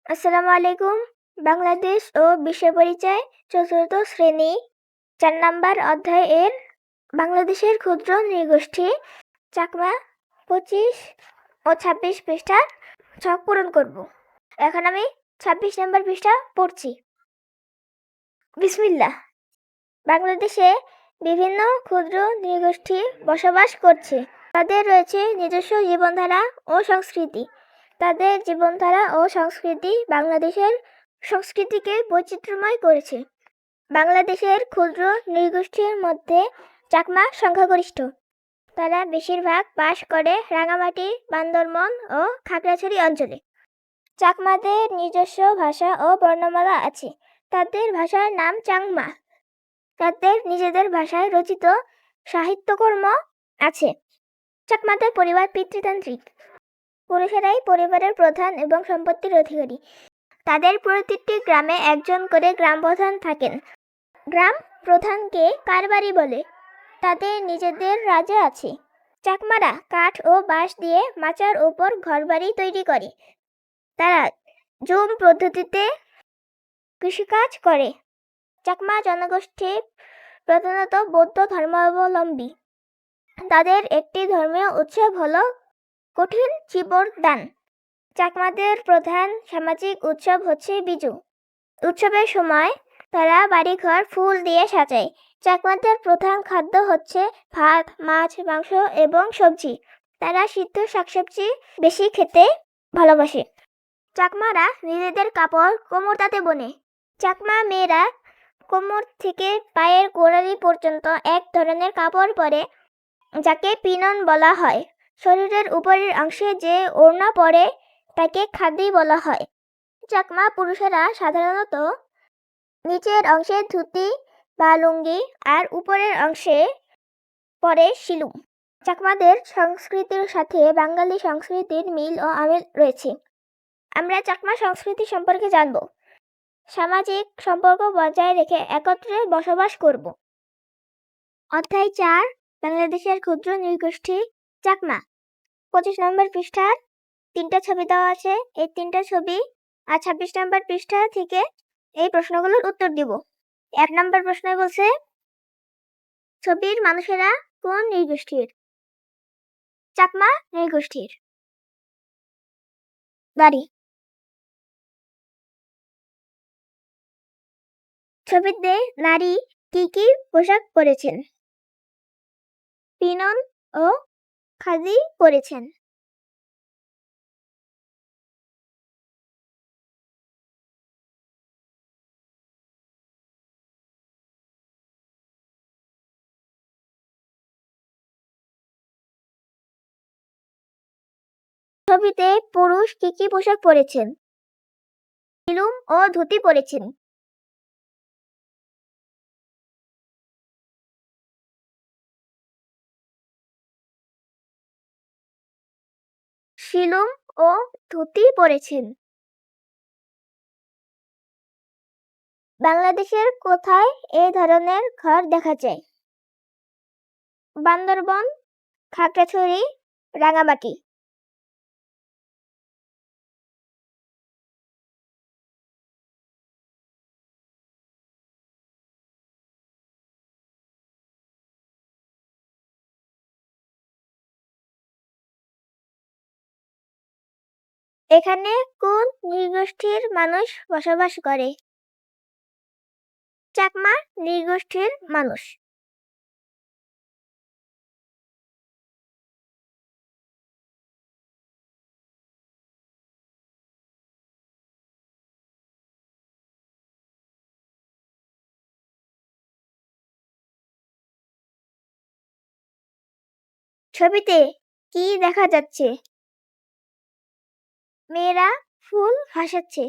আসসালামু আলাইকুম। বাংলাদেশ ও বিশ্ব পরিচয় চতুর্থ শ্রেণী ৪ নম্বর অধ্যায় এর বাংলাদেশের ক্ষুদ্র নৃগোষ্ঠী চাকমা ২৫ ও ২৬ পৃষ্ঠার ছক পূরণ করব। এখন আমি ২৬ নম্বর পৃষ্ঠা পড়ছি। বিসমিল্লাহ। বাংলাদেশে বিভিন্ন ক্ষুদ্র নৃগোষ্ঠী বসবাস করছে। তাদের রয়েছে নিজস্ব জীবনধারা ও সংস্কৃতি। তাদের জীবনধারা ও সংস্কৃতি বাংলাদেশের সংস্কৃতিকে বৈচিত্র্যময় করেছে। বাংলাদেশের ক্ষুদ্র নৃগোষ্ঠীর মধ্যে চাকমা সংখ্যাগরিষ্ঠ। তারা বেশিরভাগ বাস করে রাঙামাটি, বান্দরবান ও খাগড়াছড়ি অঞ্চলে। চাকমাদের নিজস্ব ভাষা ও বর্ণমালা আছে। তাদের ভাষার নাম চাংমা। তাদের নিজেদের ভাষায় রচিত সাহিত্যকর্ম আছে। চাকমাদের পরিবার পিতৃতান্ত্রিক। পুরুষেরাই পরিবারের প্রধান এবং সম্পত্তির অধিকারী। তাদের প্রতিটি গ্রামে একজন করে গ্রাম প্রধান থাকেন। গ্রাম প্রধানকে কারবারি বলে। তাদের নিজেদের রাজা আছে। চাকমারা কাঠ ও বাঁশ দিয়ে মাচার উপর ঘরবাড়ি তৈরি করে। তারা জুম পদ্ধতিতে কৃষিকাজ করে। চাকমা জনগোষ্ঠী প্রধানত বৌদ্ধ ধর্মাবলম্বী। তাদের একটি ধর্মীয় উৎসব হলো কঠিন চিবর দান। চাকমাদের প্রধান সামাজিক উৎসব হচ্ছে বিজু। উৎসবের সময় তারা বাড়িঘর ফুল দিয়ে সাজায়। চাকমাদের প্রধান খাদ্য হচ্ছে ভাত, মাছ, মাংস এবং সবজি। তারা সিদ্ধ শাকসবজি বেশি খেতে ভালোবাসে। চাকমারা নিজেদের কাপড় কোমর তাঁতে বোনে। চাকমা মেয়েরা কোমর থেকে পায়ের গোড়ালি পর্যন্ত এক ধরনের কাপড় পরে, যাকে পিনন বলা হয়। শরীরের উপরের অংশে যে ওড়না পরে তাকে খাদি বলা হয়। চাকমা পুরুষেরা সাধারণত নিচের অংশে ধুতি বা লুঙ্গি আর উপরের অংশে পরে শিলুম। চাকমাদের সংস্কৃতির সাথে বাঙালি সংস্কৃতির মিল ও আমিল রয়েছে। আমরা চাকমা সংস্কৃতি সম্পর্কে জানব। সামাজিক সম্পর্ক বজায় রেখে একত্রে বসবাস করব। অধ্যায় ৪, বাংলাদেশের ক্ষুদ্র নৃগোষ্ঠী চাকমা। ২৫ নম্বর পৃষ্ঠার ৩টা ছবি দেওয়া আছে। এই ৩টা ছবি আর ২৬ নম্বর পৃষ্ঠা থেকে এই প্রশ্নগুলোর উত্তর দিব। ১ নম্বর প্রশ্ন বলছে, ছবির মানুষেরা কোন নৃগোষ্ঠীর? চাকমা নৃগোষ্ঠীর। দাড়ি। ছবিতে নারী কি কি পোশাক পরেছেন? পিনন ও খাদি পরেছেন। ছবিতে পুরুষ কি কি পোশাক পরেছেন? শিলুম ও ধুতি পরেছেন। শিলুম ও ধুতি পরেছেন। বাংলাদেশের কোথায় এই ধরনের ঘর দেখা যায়? বান্দরবান, খাগড়াছড়ি, রাঙামাটি। এখানে কোন নৃগোষ্ঠীর মানুষ বসবাস করে? চাকমা নৃগোষ্ঠীর মানুষ। ছবিতে কি দেখা যাচ্ছে? মেয়েরা ফুল ভাসাচ্ছে।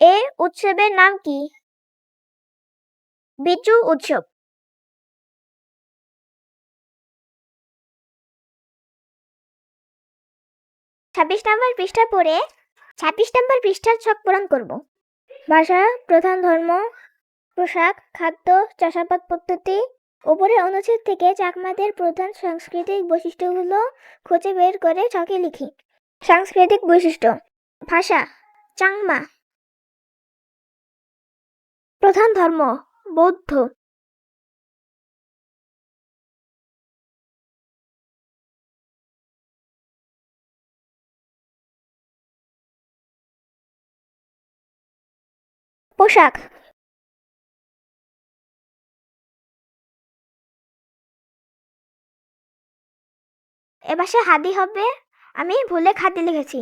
এ উৎসবের নাম কি? বিজু উৎসব। 26 নম্বর পৃষ্ঠা পড়ে 26 নম্বর পৃষ্ঠার ছক পূরণ করব। ভাষা, প্রধান ধর্ম, পোশাক, খাদ্য, চাষাবাদ পদ্ধতি। উপরের অনুচ্ছেদ থেকে চাকমাদের প্রধান সাংস্কৃতিক বৈশিষ্ট্যগুলো খুঁজে বের করে ছকে লিখি। সাংস্কৃতিক বৈশিষ্ট্য: ভাষা চাংমা, প্রধান ধর্ম বৌদ্ধ, পোশাক এ ভাষায় হাদি হবে, আমি ভুলে খাদি লিখেছি।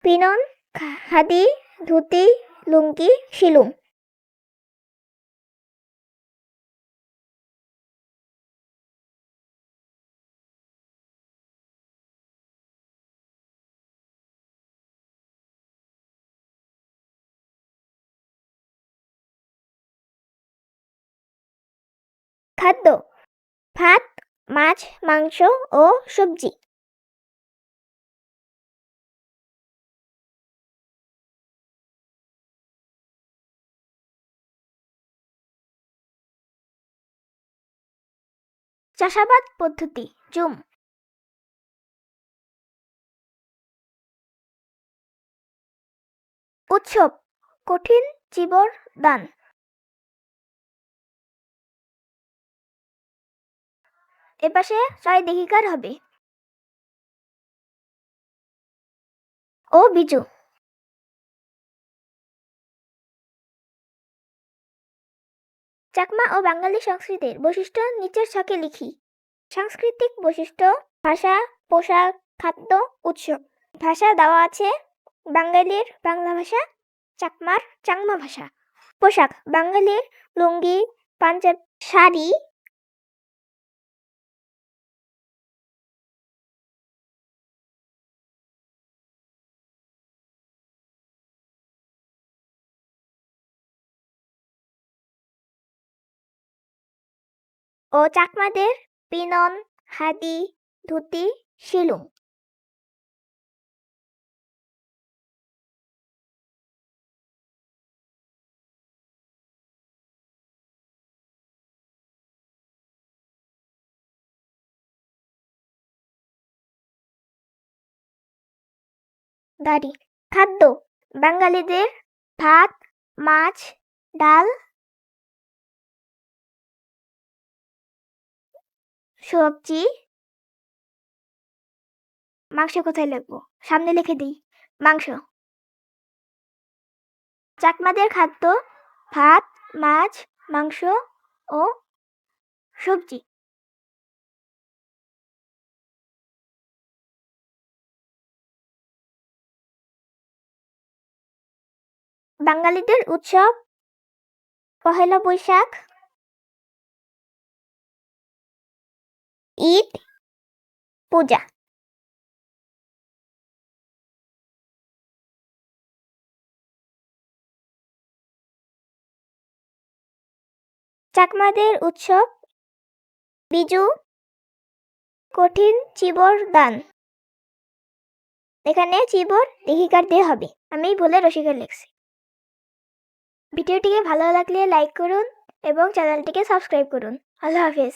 পিনন, হাদি, ধুতি, লুঙ্গি, শিলুং। খাদ্য: ভাত, মাছ, মাংস ও সবজি। চাষাবাদ পদ্ধতি: জুম। উৎসব: কঠিন চিবর দান। এপাশে 6 দিঘিকার হবে। ও বিজু। চাকমা ও বাঙালি সংস্কৃতির বৈশিষ্ট্য নিচের ছকে লিখি। সাংস্কৃতিক বৈশিষ্ট্য: ভাষা, পোশাক, খাদ্য, উৎসব। ভাষা দেওয়া আছে বাঙালির বাংলা ভাষা, চাকমার চাংমা ভাষা। পোশাক: বাঙালির লুঙ্গি, পাঞ্জাবি, শাড়ি। ও চাকমাদের পিনন, হাদি, ধুতি, শিলুং। দাড়ি। খাদ্য: বাঙালিদের ভাত, মাছ, ডাল, সবজি। মাংস কোথায় লিখবো? সামনে লিখে দিই, মাংস। চাকমাদের খাদ্য: ভাত, মাছ, মাংস ও সবজি। বাঙালিদের উৎসব: পহেলা বৈশাখ, ঈদ, পূজা। চাকমাদের উৎসব: বিজু, কঠিন চিবর দান। এখানে চিবর দিঘিকার দিয়ে হবে, আমি ভুলে রসিকার লিখছি। ভিডিওটিকে ভালো লাগলে লাইক করুন এবং চ্যানেলটিকে সাবস্ক্রাইব করুন। আল্লাহ হাফেজ।